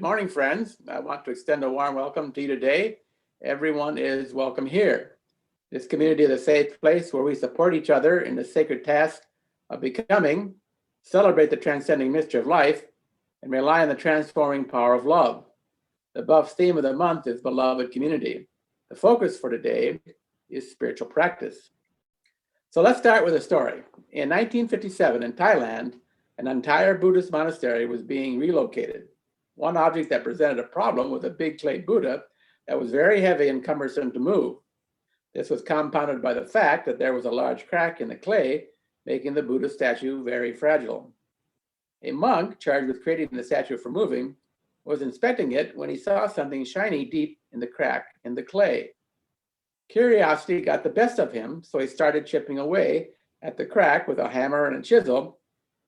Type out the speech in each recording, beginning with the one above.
morning, friends. I want to extend a warm welcome to you today. Everyone is welcome here. This community is a safe place where we support each other in the sacred task of becoming, celebrate the transcending mystery of life, and rely on the transforming power of love. The above theme of the month is beloved community. The focus for today is spiritual practice. So let's start with a story. In 1957 in Thailand, an entire Buddhist monastery was being relocated. One object that presented a problem was a big clay Buddha that was very heavy and cumbersome to move. This was compounded by the fact that there was a large crack in the clay, making the Buddha statue very fragile. A monk charged with creating the statue for moving was inspecting it when he saw something shiny deep in the crack in the clay. Curiosity got the best of him, so he started chipping away at the crack with a hammer and a chisel,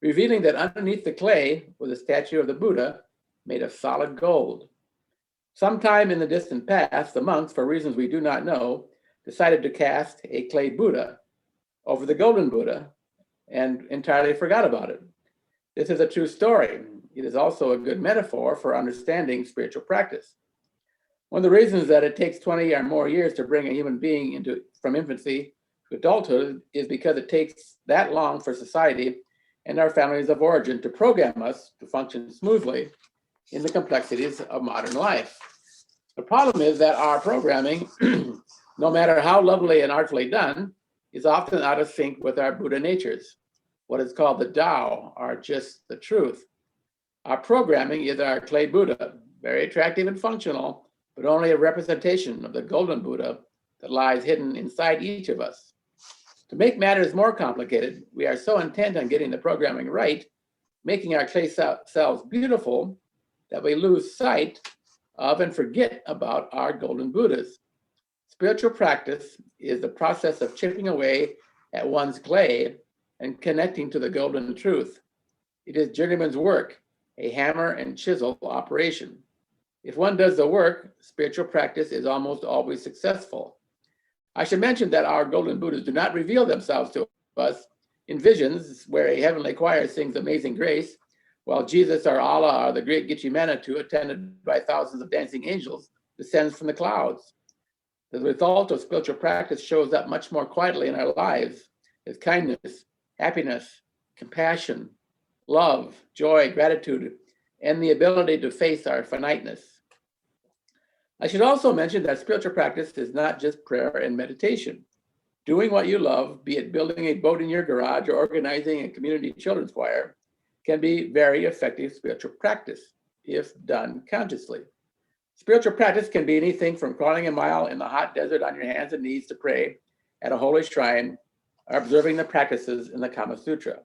revealing that underneath the clay was a statue of the Buddha made of solid gold. Sometime in the distant past, the monks, for reasons we do not know, decided to cast a clay Buddha over the golden Buddha and entirely forgot about it. This is a true story. It is also a good metaphor for understanding spiritual practice. One of the reasons that it takes 20 or more years to bring a human being from infancy to adulthood is because it takes that long for society and our families of origin to program us to function smoothly in the complexities of modern life. The problem is that our programming, no matter how lovely and artfully done, is often out of sync with our Buddha natures, what is called the Tao, or just the truth. Our programming is our clay Buddha, very attractive and functional, but only a representation of the golden Buddha that lies hidden inside each of us. To make matters more complicated, we are so intent on getting the programming right, making our clay selves beautiful, that we lose sight of and forget about our golden Buddhas. Spiritual practice is the process of chipping away at one's clay and connecting to the golden truth. It is journeyman's work, a hammer and chisel operation. If one does the work, spiritual practice is almost always successful. I should mention that our golden Buddhas do not reveal themselves to us in visions where a heavenly choir sings Amazing Grace, while Jesus or Allah or the great Gitche Manitou, attended by thousands of dancing angels, descends from the clouds. The result of spiritual practice shows up much more quietly in our lives as kindness, happiness, compassion, love, joy, gratitude, and the ability to face our finiteness. I should also mention that spiritual practice is not just prayer and meditation. Doing what you love, be it building a boat in your garage or organizing a community children's choir, can be very effective spiritual practice if done consciously. Spiritual practice can be anything from crawling a mile in the hot desert on your hands and knees to pray at a holy shrine or observing the practices in the Kama Sutra.